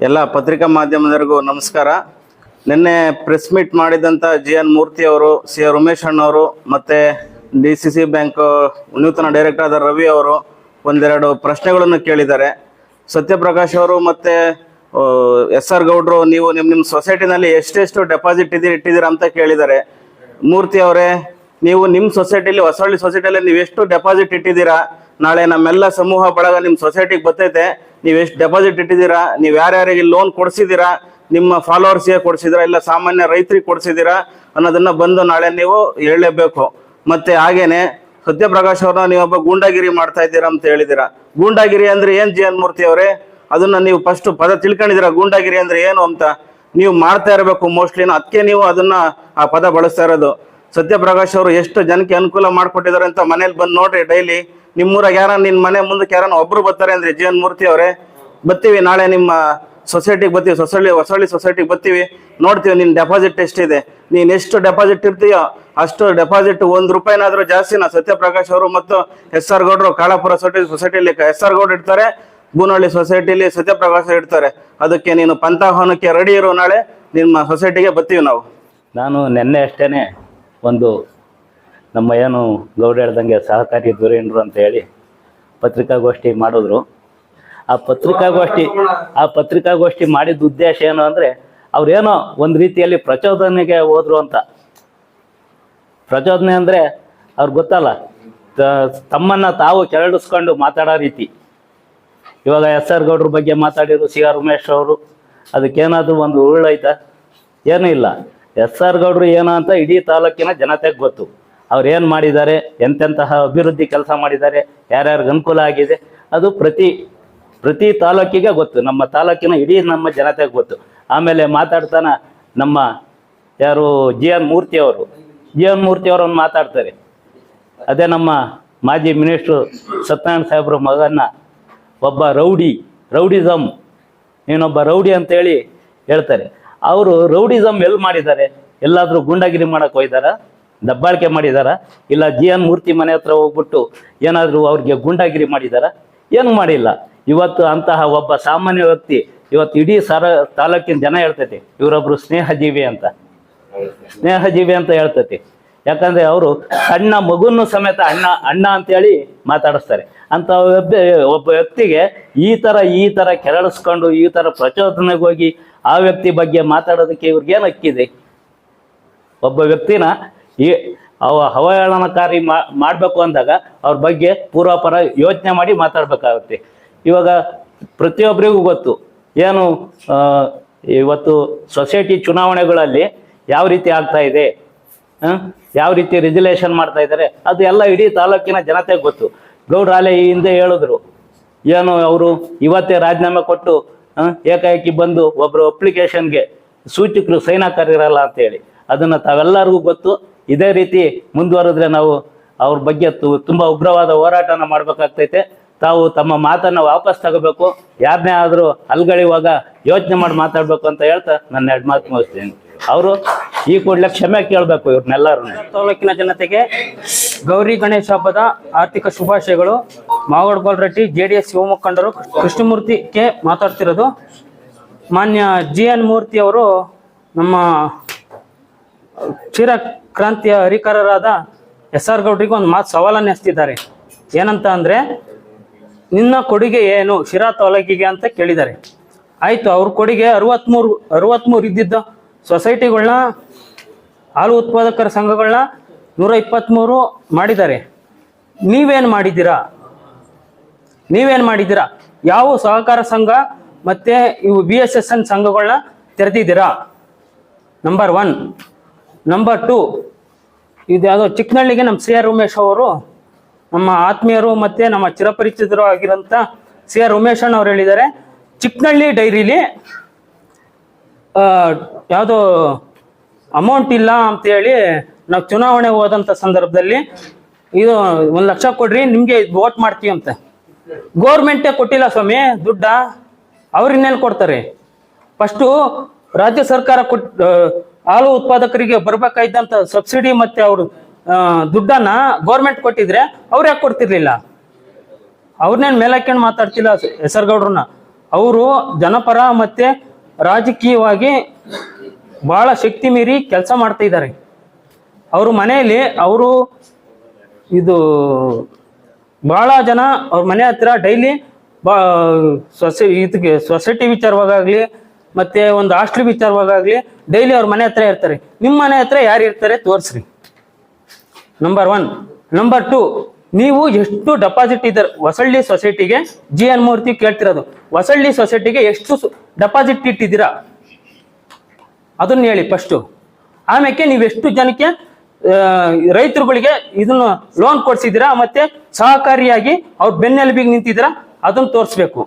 ಎಲ್ಲ ಪತ್ರಿಕಾ ಮಾಧ್ಯಮದವರಿಗೂ ನಮಸ್ಕಾರ. ನಿನ್ನೆ ಪ್ರೆಸ್ ಮೀಟ್ ಮಾಡಿದಂಥ ಜಿ.ಎನ್. ಮೂರ್ತಿ ಅವರು, ಸಿ.ಆರ್. ಉಮೇಶ್ ಅಣ್ಣವರು ಮತ್ತು ಡಿ.ಸಿ.ಸಿ ಬ್ಯಾಂಕ್ ನೂತನ ಡೈರೆಕ್ಟರ್ ಆದ ರವಿ ಅವರು ಒಂದೆರಡು ಪ್ರಶ್ನೆಗಳನ್ನು ಕೇಳಿದ್ದಾರೆ. ಸತ್ಯಪ್ರಕಾಶ್ ಅವರು ಮತ್ತು ಎಸ್.ಆರ್. ಗೌಡ್ರು, ನೀವು ನಿಮ್ಮ ಸೊಸೈಟಿನಲ್ಲಿ ಎಷ್ಟೆಷ್ಟು ಡೆಪಾಸಿಟ್ ಇಟ್ಟಿದ್ದೀರಾ ಅಂತ ಕೇಳಿದ್ದಾರೆ. ಮೂರ್ತಿ ಅವರೇ, ನೀವು ನಿಮ್ಮ ಸೊಸೈಟಿಲಿ, ಹೊಸಳ್ಳಿ ಸೊಸೈಟಿಯಲ್ಲಿ ನೀವು ಎಷ್ಟು ಡೆಪಾಸಿಟ್ ಇಟ್ಟಿದ್ದೀರಾ? ನಾಳೆ ನಮ್ಮೆಲ್ಲ ಸಮೂಹ ಬಳಗ ನಿಮ್ಮ ಸೊಸೈಟಿಗೆ ಬರ್ತೈತೆ. ನೀವು ಎಷ್ಟು ಡೆಪಾಸಿಟ್ ಇಟ್ಟಿದ್ದೀರಾ? ನೀವು ಯಾರ್ಯಾರಿಗೆ ಲೋನ್ ಕೊಡಿಸಿದ್ದೀರಾ? ನಿಮ್ಮ ಫಾಲೋವರ್ಸ್ಗೆ ಕೊಡಿಸಿದ್ದೀರಾ, ಇಲ್ಲ ಸಾಮಾನ್ಯ ರೈತರಿಗೆ ಕೊಡಿಸಿದ್ದೀರಾ ಅನ್ನೋದನ್ನ ಬಂದು ನಾಳೆ ನೀವು ಹೇಳಲೇಬೇಕು. ಮತ್ತೆ ಹಾಗೇನೆ ಸತ್ಯಪ್ರಕಾಶ್ ಅವ್ರನ್ನ ನೀವೊಬ್ಬ ಗೂಂಡಾಗಿರಿ ಮಾಡ್ತಾ ಇದ್ದೀರಾ ಅಂತ ಹೇಳಿದ್ದೀರಾ. ಗೂಂಡಾಗಿರಿ ಅಂದ್ರೆ ಏನ್ ಜಿ.ಎನ್. ಮೂರ್ತಿ ಅವರೇ? ಅದನ್ನ ನೀವು ಫಸ್ಟ್ ಪದ ತಿಳ್ಕೊಂಡಿದ್ದೀರಾ ಗೂಂಡಾಗಿರಿ ಅಂದ್ರೆ ಏನು ಅಂತ? ನೀವು ಮಾಡ್ತಾ ಇರಬೇಕು ಮೋಸ್ಟ್ಲಿ, ಅದಕ್ಕೆ ನೀವು ಅದನ್ನ ಆ ಪದ ಬಳಸ್ತಾ ಇರೋದು. ಸತ್ಯಪ್ರಕಾಶ್ ಅವರು ಎಷ್ಟು ಜನಕ್ಕೆ ಅನುಕೂಲ ಮಾಡಿಕೊಟ್ಟಿದ್ದಾರೆ ಅಂತ ಮನೇಲಿ ಬಂದು ನೋಡ್ರಿ. ಡೈಲಿ ನಿಮ್ಮೂರಾಗ ಯಾರ ನಿನ್ನ ಮನೆ ಮುಂದಕ್ಕೆ ಯಾರನ್ನ ಒಬ್ರು ಬರ್ತಾರೆ ಅಂದ್ರೆ ಜಿ.ಎನ್. ಮೂರ್ತಿ ಅವರೇ, ಬರ್ತೀವಿ ನಾಳೆ ನಿಮ್ಮ ಸೊಸೈಟಿಗೆ ಬರ್ತೀವಿ, ಹೊಸಳ್ಳಿ ಸೊಸೈಟಿಗೆ ಬರ್ತೀವಿ, ನೋಡ್ತೀವಿ ನಿನ್ನ ಡೆಪಾಸಿಟ್ ಎಷ್ಟಿದೆ. ನೀನು ಎಷ್ಟು ಡೆಪಾಸಿಟ್ ಇರ್ತೀಯೋ ಅಷ್ಟು ಡೆಪಾಸಿಟ್ ₹1 ಜಾಸ್ತಿನ ಸತ್ಯಪ್ರಕಾಶ್ ಅವರು ಮತ್ತು ಎಸ್.ಆರ್. ಗೌಡ್ರು ಕಾಳಾಪುರ ಸೊಸೈಟಿಲಿ ಎಸ್.ಆರ್. ಗೌಡ್ರು ಇಡ್ತಾರೆ, ಬೂನಹಳ್ಳಿ ಸೊಸೈಟಿಲಿ ಸತ್ಯಪ್ರಕಾಶ್ ಇಡ್ತಾರೆ. ಅದಕ್ಕೆ ನೀನು ಪಂಥಾಹ್ವಾನಕ್ಕೆ ರೆಡಿ ಇರೋ, ನಾಳೆ ನಿಮ್ಮ ಸೊಸೈಟಿಗೆ ಬರ್ತೀವಿ ನಾವು. ನಾನು ನಿನ್ನೆ ಅಷ್ಟೇ ಒಂದು ನಮ್ಮ ಏನು ಗೌಡ ಹೇಳ್ದಂಗೆ ಸಹಕಾರಿ ಧುರೀಣರು ಅಂತ ಹೇಳಿ ಪತ್ರಿಕಾಗೋಷ್ಠಿ ಮಾಡಿದ್ರು. ಆ ಪತ್ರಿಕಾಗೋಷ್ಠಿ ಮಾಡಿದ ಉದ್ದೇಶ ಏನು ಅಂದರೆ, ಅವ್ರೇನೋ ಒಂದು ರೀತಿಯಲ್ಲಿ ಪ್ರಚೋದನೆಗೆ ಹೋದ್ರು ಅಂತ. ಪ್ರಚೋದನೆ ಅಂದರೆ ಅವ್ರಿಗೆ ಗೊತ್ತಲ್ಲ, ತಮ್ಮನ್ನು ತಾವು ಕೆರಳಿಸ್ಕೊಂಡು ಮಾತಾಡೋ ರೀತಿ. ಇವಾಗ ಎಸ್.ಆರ್. ಗೌಡ್ರ ಬಗ್ಗೆ ಮಾತಾಡಿದ್ರು ಸಿ.ಆರ್. ಉಮೇಶ್ ಅವರು, ಅದಕ್ಕೇನಾದರೂ ಒಂದು ಉರುಳೈತಾ? ಏನೂ ಇಲ್ಲ. ಎಸ್.ಆರ್. ಗೌಡ್ರು ಏನೋ ಅಂತ ಇಡೀ ತಾಲೂಕಿನ ಜನತೆಗೆ ಗೊತ್ತು. ಅವ್ರು ಏನು ಮಾಡಿದ್ದಾರೆ, ಎಂತೆಂತಹ ಅಭಿವೃದ್ಧಿ ಕೆಲಸ ಮಾಡಿದ್ದಾರೆ, ಯಾರ್ಯಾರಿಗೆ ಅನುಕೂಲ ಆಗಿದೆ, ಅದು ಪ್ರತಿ ತಾಲೂಕಿಗೆ ಗೊತ್ತು. ನಮ್ಮ ತಾಲೂಕಿನ ಇಡೀ ನಮ್ಮ ಜನತೆಗೆ ಗೊತ್ತು. ಆಮೇಲೆ ಮಾತಾಡ್ತಾನ ನಮ್ಮ ಯಾರು ಜಿ.ಎನ್. ಮೂರ್ತಿ ಅವರನ್ನು ಮಾತಾಡ್ತಾರೆ. ಅದೇ ನಮ್ಮ ಮಾಜಿ ಮಿನಿಸ್ಟ್ರು ಸತ್ಯನಾರಾಯಣ ಸಾಹೇಬ್ರ ಮಗನ್ನ ಒಬ್ಬ ರೌಡಿಸಮ್, ನೀನೊಬ್ಬ ರೌಡಿ ಅಂತೇಳಿ ಹೇಳ್ತಾರೆ. ಅವರು ರೌಡಿಸಮ್ ಎಲ್ಲಿ ಮಾಡಿದ್ದಾರೆ? ಎಲ್ಲಾದರೂ ಗುಂಡಾಗಿರಿ ಮಾಡೋಕೆ ಹೋಯ್ದಾರ? ದಬ್ಬಾಳಿಕೆ ಮಾಡಿದಾರ? ಇಲ್ಲ ಜಿ.ಎನ್. ಮೂರ್ತಿ ಮನೆ ಹತ್ರ ಹೋಗ್ಬಿಟ್ಟು ಏನಾದರೂ ಅವ್ರಿಗೆ ಗುಂಡಾಗಿರಿ ಮಾಡಿದಾರ? ಏನು ಮಾಡಿಲ್ಲ. ಇವತ್ತು ಅಂತಹ ಒಬ್ಬ ಸಾಮಾನ್ಯ ವ್ಯಕ್ತಿ ಇವತ್ತು ಇಡೀ ತಾಲೂಕಿನ ಜನ ಹೇಳ್ತೈತಿ ಇವರೊಬ್ರು ಸ್ನೇಹಜೀವಿ ಅಂತ ಹೇಳ್ತೈತಿ. ಯಾಕಂದ್ರೆ ಅವರು ಸಣ್ಣ ಮಗುನ್ನು ಸಮೇತ ಅಣ್ಣ ಅಂತೇಳಿ ಮಾತಾಡಿಸ್ತಾರೆ. ಅಂತ ಒಬ್ಬ ವ್ಯಕ್ತಿಗೆ ಈ ತರ ಕೆರಳಿಸ್ಕೊಂಡು ಈ ತರ ಪ್ರಚೋದನೆಗೆ ಹೋಗಿ ಆ ವ್ಯಕ್ತಿ ಬಗ್ಗೆ ಮಾತಾಡೋದಕ್ಕೆ ಇವ್ರಿಗೇನು ಹಕ್ಕಿದೆ? ಒಬ್ಬ ವ್ಯಕ್ತಿನ ಅವಹೇಳನಕಾರಿ ಮಾಡಬೇಕು ಅಂದಾಗ ಅವ್ರ ಬಗ್ಗೆ ಪೂರ್ವಾಪರ ಯೋಚನೆ ಮಾಡಿ ಮಾತಾಡ್ಬೇಕಾಗುತ್ತೆ. ಇವಾಗ ಪ್ರತಿಯೊಬ್ಬರಿಗೂ ಗೊತ್ತು ಏನು ಇವತ್ತು ಸೊಸೈಟಿ ಚುನಾವಣೆಗಳಲ್ಲಿ ಯಾವ ರೀತಿ ಆಗ್ತಾ ಇದೆ, ಯಾವ ರೀತಿ ರೆಗ್ಯುಲೇಷನ್ ಮಾಡ್ತಾ ಇದ್ದಾರೆ, ಅದು ಎಲ್ಲ ಇಡೀ ತಾಲೂಕಿನ ಜನತೆಗೆ ಗೊತ್ತು. ಗೌಡ್ರ ಅಲೆ ಈ ಹಿಂದೆ ಹೇಳಿದ್ರು, ಏನು ಅವರು ಇವತ್ತೇ ರಾಜೀನಾಮೆ ಕೊಟ್ಟು ಏಕಾಏಕಿ ಬಂದು ಒಬ್ಬರು ಅಪ್ಲಿಕೇಶನ್ಗೆ ಸೂಚಕರು ಸೈನ್ ಹಾಕಿರಲ್ಲ ಅಂತೇಳಿ. ಅದನ್ನು ತಾವೆಲ್ಲರಿಗೂ ಗೊತ್ತು. ಇದೇ ರೀತಿ ಮುಂದುವರೆದ್ರೆ ನಾವು ಅವ್ರ ಬಗ್ಗೆ ತುಂಬ ಉಗ್ರವಾದ ಹೋರಾಟನ ಮಾಡಬೇಕಾಗ್ತೈತೆ. ತಾವು ತಮ್ಮ ಮಾತನ್ನು ವಾಪಸ್ ತಗೋಬೇಕು. ಯಾರನ್ನೇ ಆದರೂ ಅಲ್ಗಳಿವಾಗ ಯೋಚನೆ ಮಾಡಿ ಮಾತಾಡಬೇಕು ಅಂತ ಹೇಳ್ತಾ ನನ್ನ 2 ಮಾತು ಮುಗಿಸ್ತೀನಿ. ಅವರು ಈ ಕೂಡಲೇ ಕ್ಷಮೆ ಕೇಳಬೇಕು ಇವ್ರನ್ನೆಲ್ಲರೂ. ತಾಲೂಕಿನ ಜನತೆಗೆ ಗೌರಿ ಗಣೇಶ ಹಬ್ಬದ ಆರ್ಥಿಕ ಶುಭಾಶಯಗಳು. ಮಾವಗೌಡ ರೆಡ್ಡಿ, JDS ಯುವ ಮುಖಂಡರು. ಕೃಷ್ಣಮೂರ್ತಿ ಕೆ ಮಾತಾಡ್ತಿರೋದು. ಮಾನ್ಯ ಜಿ.ಎನ್. ಮೂರ್ತಿ ಅವರು ನಮ್ಮ ಚಿರಕ್ರಾಂತಿಯ ಹರಿಕಾರರಾದ ಎಸ್.ಆರ್. ಗೌಡ್ರಿಗೆ ಒಂದು ಮಾತು ಸವಾಲನ್ನು ಎಸ್ತಿದ್ದಾರೆ. ಏನಂತ ಅಂದರೆ, ನಿನ್ನ ಕೊಡುಗೆ ಏನು ಶಿರಾ ತಾಲೂಕಿಗೆ ಅಂತ ಕೇಳಿದ್ದಾರೆ. ಆಯಿತು, ಅವ್ರ ಕೊಡುಗೆ 63 ಇದ್ದಿದ್ದ ಸೊಸೈಟಿಗಳನ್ನ, ಹಾಲು ಉತ್ಪಾದಕರ ಸಂಘಗಳನ್ನ 123 ಮಾಡಿದ್ದಾರೆ. ನೀವೇನು ಮಾಡಿದ್ದೀರಾ? ಯಾವ ಸಹಕಾರ ಸಂಘ ಮತ್ತು ಇವು BSSN ಸಂಘಗಳನ್ನ ತೆರೆದಿದ್ದೀರಾ? ನಂಬರ್ 1. ನಂಬರ್ 2, ಇದು ಯಾವುದೋ ಚಿಕ್ಕನಹಳ್ಳಿಗೆ ನಮ್ಮ ಸಿ.ಆರ್. ಉಮೇಶ್ ಅವರು, ನಮ್ಮ ಆತ್ಮೀಯರು ಮತ್ತು ನಮ್ಮ ಚಿರಪರಿಚಿತರು ಆಗಿರೋಂಥ ಸಿ.ಆರ್. ಉಮೇಶ್ ಅಣ್ಣ ಅವ್ರು ಹೇಳಿದ್ದಾರೆ, ಚಿಕ್ಕನಹಳ್ಳಿ ಡೈರಿಲಿ ಯಾವುದೋ ಅಮೌಂಟ್ ಇಲ್ಲ ಅಂತೇಳಿ ನಾವು ಚುನಾವಣೆ ಹೋದಂಥ ಸಂದರ್ಭದಲ್ಲಿ ಇದು 1 ಲಕ್ಷ ಕೊಡ್ರಿ, ನಿಮಗೆ ವೋಟ್ ಮಾಡ್ತೀವಿ ಅಂತ. ಗೋರ್ಮೆಂಟೇ ಕೊಟ್ಟಿಲ್ಲ ಸ್ವಾಮಿ ದುಡ್ಡ, ಅವ್ರು ಇನ್ನೇನು ಕೊಡ್ತಾರೆ? ಫಸ್ಟು ರಾಜ್ಯ ಸರ್ಕಾರ ಹಾಲು ಉತ್ಪಾದಕರಿಗೆ ಬರ್ಬೇಕಾಯ್ತಂತ ಸಬ್ಸಿಡಿ ಮತ್ತು ಅವರು ದುಡ್ಡನ್ನ ಗೋರ್ಮೆಂಟ್ ಕೊಟ್ಟಿದ್ರೆ ಅವ್ರು ಯಾಕೆ ಕೊಡ್ತಿರ್ಲಿಲ್ಲ? ಅವ್ರನ್ನೇನು ಮೇಲಕ್ಕೊಂಡು ಮಾತಾಡ್ತಿಲ್ಲ ಎಸ್.ಆರ್. ಗೌಡ್ರನ್ನ. ಅವರು ಜನಪರ ಮತ್ತೆ ರಾಜಕೀಯವಾಗಿ ಬಹಳ ಶಕ್ತಿ ಮೀರಿ ಕೆಲಸ ಮಾಡ್ತಾ ಇದ್ದಾರೆ. ಅವ್ರ ಮನೆಯಲ್ಲಿ ಅವರು ಇದು ಬಹಳ ಜನ ಅವ್ರ ಮನೆ ಹತ್ರ ಡೈಲಿ ಇದಕ್ಕೆ ಸೊಸೈಟಿ ವಿಚಾರವಾಗಲಿ ಮತ್ತೆ ಒಂದು ಹಾಸ್ಟೆಲ್ ವಿಚಾರವಾಗಲಿ ಡೈಲಿ ಅವ್ರ ಮನೆ ಹತ್ರ ಇರ್ತಾರೆ. ನಿಮ್ಮ ಮನೆ ಹತ್ರ ಯಾರು ಇರ್ತಾರೆ ತೋರಿಸ್ರಿ. ನಂಬರ್ 1. ನಂಬರ್ 2, ನೀವು ಎಷ್ಟು ಡೆಪಾಸಿಟ್ ಇದ್ದಾರೆ ಹೊಸಳ್ಳಿ ಸೊಸೈಟಿಗೆ? GN ಮೂರ್ತಿ ಕೇಳ್ತಿರೋದು, ಹೊಸಳ್ಳಿ ಸೊಸೈಟಿಗೆ ಎಷ್ಟು ಡೆಪಾಸಿಟ್ ಇಟ್ಟಿದ್ದೀರಾ ಅದನ್ನ ಹೇಳಿ ಫಸ್ಟು. ಆಮೇಲೆ ನೀವು ಎಷ್ಟು ಜನಕ್ಕೆ ರೈತರುಗಳಿಗೆ ಇದನ್ನು ಲೋನ್ ಕೊಡ್ಸಿದ್ದೀರಾ ಮತ್ತೆ ಸಹಕಾರಿಯಾಗಿ ಅವ್ರ ಬೆನ್ನೆಲುಬಿಗೆ ನಿಂತಿದ್ದೀರಾ ಅದನ್ನ ತೋರಿಸ್ಬೇಕು.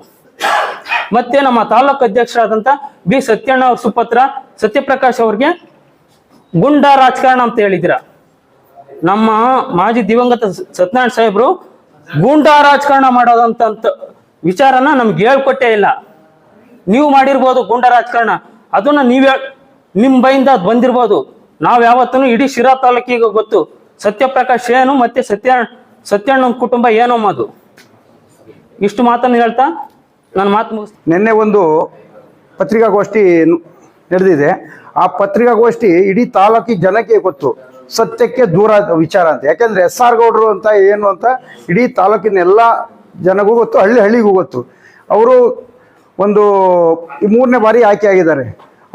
ಮತ್ತೆ ನಮ್ಮ ತಾಲೂಕು ಅಧ್ಯಕ್ಷರಾದಂಥ ಬಿ ಸತ್ಯಣ್ಣ ಅವ್ರ ಸುಪುತ್ರ ಸತ್ಯಪ್ರಕಾಶ್ ಅವ್ರಿಗೆ ಗುಂಡಾ ರಾಜಕಾರಣ ಅಂತ ಹೇಳಿದ್ದೀರಾ. ನಮ್ಮ ಮಾಜಿ ದಿವಂಗತ ಸತ್ಯನಾರಾಯಣ ಸಾಹೇಬ್ರು ಗೂಂಡಾ ರಾಜಕಾರಣ ಮಾಡೋದಂತ ವಿಚಾರನ ನಮ್ಗೆ ಹೇಳ್ಕೊಟ್ಟೇ ಇಲ್ಲ. ನೀವು ಮಾಡಿರ್ಬೋದು ಗೂಂಡಾ ರಾಜಕಾರಣ, ಅದನ್ನ ನಿಮ್ಮ ಬೈಯಿಂದ ಬಂದಿರ್ಬೋದು. ನಾವು ಯಾವತ್ತೂ ಇಡೀ ಶಿರಾ ತಾಲೂಕಿಗೆ ಗೊತ್ತು ಸತ್ಯಪ್ರಕಾಶ್ ಏನು ಮತ್ತೆ ಸತ್ಯಣ್ಣ ಕುಟುಂಬ ಏನೋ ಅದು. ಇಷ್ಟು ಮಾತನ್ನು ಹೇಳ್ತಾ ನನ್ನ ಮಾತು ಮುಗಿಸ್. ನಿನ್ನೆ ಒಂದು ಪತ್ರಿಕಾಗೋಷ್ಠಿ ನಡೆದಿದೆ. ಆ ಪತ್ರಿಕಾಗೋಷ್ಠಿ ಇಡೀ ತಾಲೂಕಿಗೆ ಜನಕ್ಕೆ ಗೊತ್ತು, ಸತ್ಯಕ್ಕೆ ದೂರ ವಿಚಾರ ಅಂತ. ಯಾಕೆಂದ್ರೆ SR ಗೌಡ್ರು ಅಂತ ಏನು ಅಂತ ಇಡೀ ತಾಲೂಕಿನ ಎಲ್ಲ ಜನಗೂ ಗೊತ್ತು, ಹಳ್ಳಿಗೂ ಗೊತ್ತು. ಅವರು ಒಂದು 3ನೇ ಬಾರಿ ಆಯ್ಕೆ ಆಗಿದ್ದಾರೆ.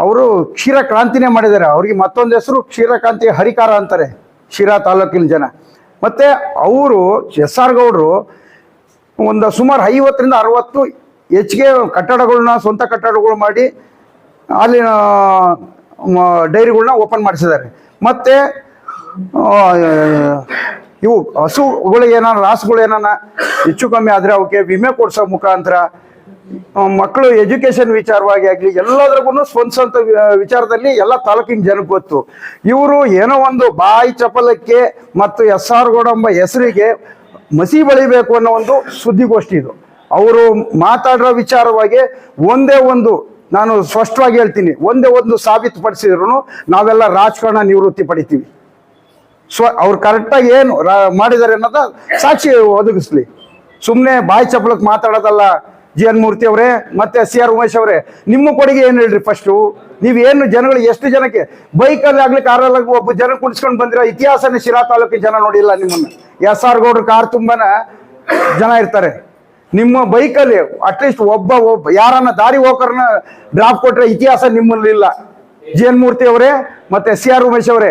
ಅವರು ಕ್ಷೀರ ಕ್ರಾಂತಿನೇ ಮಾಡಿದ್ದಾರೆ. ಅವ್ರಿಗೆ ಮತ್ತೊಂದು ಹೆಸರು ಕ್ಷೀರಕ್ರಾಂತಿ ಹರಿಕಾರ ಅಂತಾರೆ ಶಿರಾ ತಾಲೂಕಿನ ಜನ. ಮತ್ತೆ ಅವರು SR ಗೌಡ್ರು ಒಂದು ಸುಮಾರು 50ರಿಂದ 60 ಹೆಚ್ಚಿಗೆ ಕಟ್ಟಡಗಳನ್ನ ಸ್ವಂತ ಕಟ್ಟಡಗಳು ಮಾಡಿ ಅಲ್ಲಿನ ಡೈರಿಗಳನ್ನ ಓಪನ್ ಮಾಡಿಸಿದ್ದಾರೆ. ಮತ್ತು ಇವು ಹಸುಗಳಿಗೆ ಏನಾರ ರಾಸುಗಳು ಏನಾನ ಹೆಚ್ಚು ಕಮ್ಮಿ ಆದರೆ ಅವಕ್ಕೆ ವಿಮೆ ಕೊಡಿಸೋ ಮುಖಾಂತರ ಮಕ್ಕಳು ಎಜುಕೇಷನ್ ವಿಚಾರವಾಗಿ ಆಗಲಿ ಎಲ್ಲದ್ರಿಗೂ ಸ್ವಂತ ವಿಚಾರದಲ್ಲಿ ಎಲ್ಲ ತಾಲೂಕಿನ ಜನಕ್ಕೆ ಗೊತ್ತು. ಇವರು ಏನೋ ಒಂದು ಬಾಯಿ ಚಪಲಕ್ಕೆ ಮತ್ತು SR ಗೌಡ ಎಂಬ ಹೆಸರಿಗೆ ಮಸಿ ಬಳಿಬೇಕು ಅನ್ನೋ ಒಂದು ಸುದ್ದಿಗೋಷ್ಠಿ ಇದು. ಅವರು ಮಾತಾಡೋ ವಿಚಾರವಾಗಿ ಒಂದೇ ಒಂದು ನಾನು ಸ್ಪಷ್ಟವಾಗಿ ಹೇಳ್ತೀನಿ, ಒಂದೇ ಒಂದು ಸಾಬೀತುಪಡಿಸಿದ್ರು ನಾವೆಲ್ಲ ರಾಜಕಾರಣ ನಿವೃತ್ತಿ ಪಡಿತೀವಿ. ಅವ್ರು ಕರೆಕ್ಟಾಗಿ ಏನು ಮಾಡಿದ್ದಾರೆ ಅನ್ನೋದ ಸಾಕ್ಷಿ ಒದಗಿಸ್ಲಿ. ಸುಮ್ಮನೆ ಬಾಯಿ ಚಪಲಕ್ಕೆ ಮಾತಾಡೋದಲ್ಲ. GN ಮೂರ್ತಿ ಅವರೇ ಮತ್ತೆ CR ಉಮೇಶ್ ಅವರೇ, ನಿಮ್ಮ ಕೊಡುಗೆ ಏನು ಹೇಳ್ರಿ ಫಸ್ಟು? ನೀವೇನು ಜನಗಳು ಎಷ್ಟು ಜನಕ್ಕೆ ಬೈಕಲ್ಲಿ ಆಗ್ಲಿ ಕಾರಲ್ಲಿ ಒಬ್ಬ ಜನ ಕುಣಿಸ್ಕೊಂಡು ಬಂದಿರೋ ಇತಿಹಾಸನೇ ಶಿರಾ ತಾಲೂಕಿನ ಜನ ನೋಡಿಲ್ಲ ನಿಮ್ಮನ್ನ. SR ಗೌಡ್ರ ಕಾರ್ ತುಂಬಾನ ಜನ ಇರ್ತಾರೆ. ನಿಮ್ಮ ಬೈಕಲ್ಲಿ ಅಟ್ಲೀಸ್ಟ್ ಒಬ್ಬ ಯಾರನ್ನ ದಾರಿ ಹೋಗೋರ್ನ ಡ್ರಾಪ್ ಕೊಟ್ರೆ ಇತಿಹಾಸ ನಿಮ್ಮಲ್ಲಿಲ್ಲ. GN ಮೂರ್ತಿ ಅವರೇ ಮತ್ತೆ CR ಉಮೇಶ್ ಅವರೇ,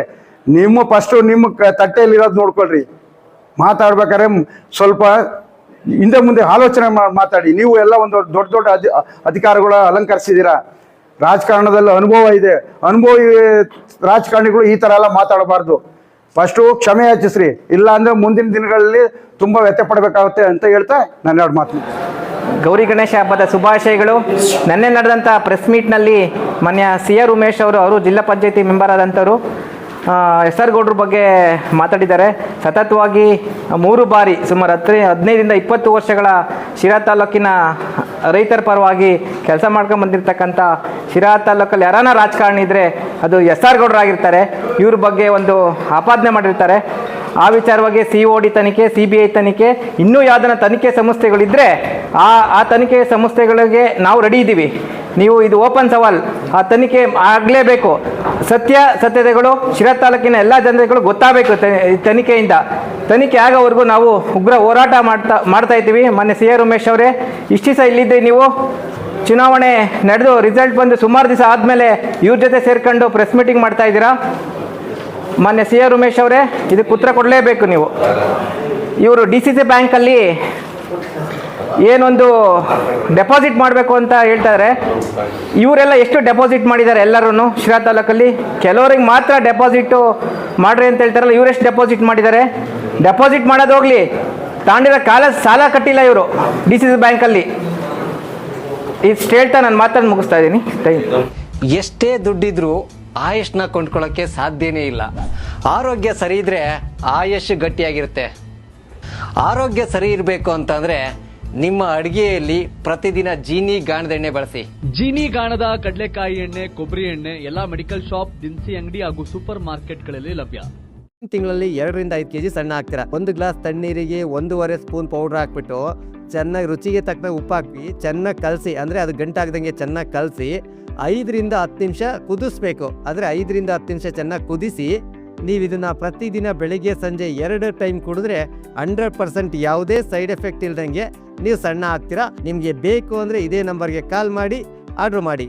ನಿಮ್ಮ ಫಸ್ಟು ನಿಮ್ಮ ತಟ್ಟೆಯಲ್ಲಿರೋದು ನೋಡ್ಕೊಳ್ರಿ. ಮಾತಾಡ್ಬೇಕಾದ್ರೆ ಸ್ವಲ್ಪ ಹಿಂದೆ ಮುಂದೆ ಆಲೋಚನೆ ಮಾತಾಡಿ. ನೀವು ಎಲ್ಲ ಒಂದು ದೊಡ್ಡ ದೊಡ್ಡ ಅಧಿಕಾರಿಗಳ ಅಲಂಕರಿಸಿದ್ದೀರಾ. ರಾಜಕಾರಣದಲ್ಲಿ ಅನುಭವ ಇದೆ. ಅನುಭವಿ ರಾಜಕಾರಣಿಗಳು ಈ ಥರ ಎಲ್ಲ ಮಾತಾಡಬಾರ್ದು. ಫಸ್ಟು ಕ್ಷಮೆ ಯಾಚಿಸ್ರಿ, ಇಲ್ಲ ಅಂದರೆ ಮುಂದಿನ ದಿನಗಳಲ್ಲಿ ತುಂಬ ವ್ಯತ್ಯೆ ಪಡಬೇಕಾಗುತ್ತೆ ಅಂತ ಹೇಳ್ತಾ ನಾನು 2 ಮಾತು. ಗೌರಿ ಗಣೇಶ ಹಬ್ಬದ ಶುಭಾಶಯಗಳು. ನಿನ್ನೆ ನಡೆದಂಥ ಪ್ರೆಸ್ ಮೀಟ್ನಲ್ಲಿ ಮಾನ್ಯ CR ಉಮೇಶ್ ಅವರು ಜಿಲ್ಲಾ ಪಂಚಾಯತಿ ಮೆಂಬರ್ ಆದಂಥವರು SR ಗೌಡ್ರ ಬಗ್ಗೆ ಮಾತಾಡಿದ್ದಾರೆ. ಸತತವಾಗಿ 3 ಬಾರಿ ಸುಮಾರು 15ರಿಂದ 20 ವರ್ಷಗಳ ಶಿರಾ ತಾಲೂಕಿನ ರೈತರ ಪರವಾಗಿ ಕೆಲಸ ಮಾಡ್ಕೊಂಡು ಬಂದಿರತಕ್ಕಂಥ ಶಿರಾ ತಾಲೂಕಲ್ಲಿ ಯಾರಾನ ರಾಜಕಾರಣಿ ಇದ್ದರೆ ಅದು SR ಗೌಡ್ರಾಗಿರ್ತಾರೆ. ಇವ್ರ ಬಗ್ಗೆ ಒಂದು ಆಪಾದನೆ ಮಾಡಿರ್ತಾರೆ. ಆ ವಿಚಾರವಾಗಿ COD ತನಿಖೆ, CBI ತನಿಖೆ, ಇನ್ನೂ ಯಾವುದನ್ನ ತನಿಖೆ ಸಂಸ್ಥೆಗಳಿದ್ದರೆ ಆ ತನಿಖೆ ಸಂಸ್ಥೆಗಳಿಗೆ ನಾವು ರೆಡಿ ಇದ್ದೀವಿ. ನೀವು ಇದು ಓಪನ್ ಸವಾಲ್, ಆ ತನಿಖೆ ಆಗಲೇಬೇಕು. ಸತ್ಯತೆಗಳು ಶಿರಾ ತಾಲೂಕಿನ ಎಲ್ಲ ಜನತೆಗಳು ಗೊತ್ತಾಗಬೇಕು. ತನಿಖೆಯಿಂದ ತನಿಖೆ ಆಗೋವರೆಗೂ ನಾವು ಉಗ್ರ ಹೋರಾಟ ಮಾಡ್ತಾ ಇದ್ದೀವಿ. ಮೊನ್ನೆ CR ಉಮೇಶ್ ಅವರೇ, ಇಷ್ಟು ದಿವಸ ಇಲ್ಲಿದ್ದೆ ನೀವು, ಚುನಾವಣೆ ನಡೆದು ರಿಸಲ್ಟ್ ಬಂದು ಸುಮಾರು ದಿವಸ ಆದಮೇಲೆ ಇವ್ರ ಜೊತೆ ಸೇರ್ಕೊಂಡು ಪ್ರೆಸ್ ಮೀಟಿಂಗ್ ಮಾಡ್ತಾ ಇದ್ದೀರಾ. ಮೊನ್ನೆ CR ಉಮೇಶ್ ಅವರೇ, ಇದಕ್ಕೆ ಉತ್ತರ ಕೊಡಲೇಬೇಕು ನೀವು. ಇವರು DCC ಬ್ಯಾಂಕಲ್ಲಿ ಏನೊಂದು ಡೆಪಾಸಿಟ್ ಮಾಡಬೇಕು ಅಂತ ಹೇಳ್ತಾರೆ. ಇವರೆಲ್ಲ ಎಷ್ಟು ಡೆಪಾಸಿಟ್ ಮಾಡಿದ್ದಾರೆ ಎಲ್ಲರೂ ಶಿರಾ ತಾಲೂಕಲ್ಲಿ? ಕೆಲವರಿಗೆ ಮಾತ್ರ ಡೆಪಾಸಿಟು ಮಾಡ್ರಿ ಅಂತ ಹೇಳ್ತಾರಲ್ಲ, ಇವರೆಷ್ಟು ಡೆಪಾಸಿಟ್ ಮಾಡಿದ್ದಾರೆ? ಡೆಪಾಸಿಟ್ ಮಾಡೋದೋಗ್ಲಿ, ತಾಂಡಿರೋ ಸಾಲ ಕಟ್ಟಿಲ್ಲ ಇವರು DCC ಬ್ಯಾಂಕಲ್ಲಿ. ಇಷ್ಟು ಹೇಳ್ತಾ ನಾನು ಮಾತನ್ನು ಮುಗಿಸ್ತಾ ಇದ್ದೀನಿ. ಎಷ್ಟೇ ದುಡ್ಡಿದ್ರೂ ಆಯುಷ್ನ ಕೊಂಡ್ಕೊಳ್ಳೋಕ್ಕೆ ಸಾಧ್ಯನೇ ಇಲ್ಲ. ಆರೋಗ್ಯ ಸರಿ ಇದ್ರೆ ಆಯುಷ್ ಗಟ್ಟಿಯಾಗಿರುತ್ತೆ. ಆರೋಗ್ಯ ಸರಿ ಇರಬೇಕು ಅಂತಂದ್ರೆ ನಿಮ್ಮ ಅಡಿಗೆಯಲ್ಲಿ ಪ್ರತಿದಿನ ಜೀನಿ ಗಾಣದ ಎಣ್ಣೆ ಬಳಸಿ. ಜೀನಿ ಗಾಣದ ಕಡಲೆಕಾಯಿ ಎಣ್ಣೆ, ಕೊಬ್ಬರಿ ಎಣ್ಣೆ ಎಲ್ಲಾ ಮೆಡಿಕಲ್ ಶಾಪ್, ದಿನಸಿ ಅಂಗಡಿ ಹಾಗೂ ಸೂಪರ್ ಮಾರ್ಕೆಟ್ಗಳಲ್ಲಿ ಲಭ್ಯ. ತಿಂಗಳಲ್ಲಿ 2ರಿಂದ 5 kg ಸಣ್ಣ ಹಾಕ್ತೀರಾ. 1 ಗ್ಲಾಸ್ ತಣ್ಣೀರಿಗೆ 1.5 ಸ್ಪೂನ್ ಪೌಡರ್ ಹಾಕ್ಬಿಟ್ಟು ಚೆನ್ನಾಗಿ ರುಚಿಗೆ ತಕ್ಕ ಉಪ್ಪು ಹಾಕಿ ಚೆನ್ನಾಗಿ ಕಲಸಿ, ಅಂದರೆ ಅದು ಗಂಟಾಗ್ದಂಗೆ ಚೆನ್ನಾಗಿ ಕಲಸಿ 5ರಿಂದ 10 ನಿಮಿಷ ಕುದಿಸ್ಬೇಕು. ಆದರೆ 5ರಿಂದ 10 ನಿಮಿಷ ಚೆನ್ನಾಗಿ ಕುದಿಸಿ ನೀವು ಇದನ್ನು ಪ್ರತಿದಿನ ಬೆಳಿಗ್ಗೆ ಸಂಜೆ 2 ಟೈಮ್ ಕುಡಿದ್ರೆ 100% ಯಾವುದೇ ಸೈಡ್ ಎಫೆಕ್ಟ್ ಇಲ್ದಂಗೆ ನೀವು ಸಣ್ಣ ಆಗ್ತೀರಾ. ನಿಮಗೆ ಬೇಕು ಅಂದರೆ ಇದೇ ನಂಬರ್ಗೆ ಕಾಲ್ ಮಾಡಿ ಆರ್ಡ್ರ್ ಮಾಡಿ.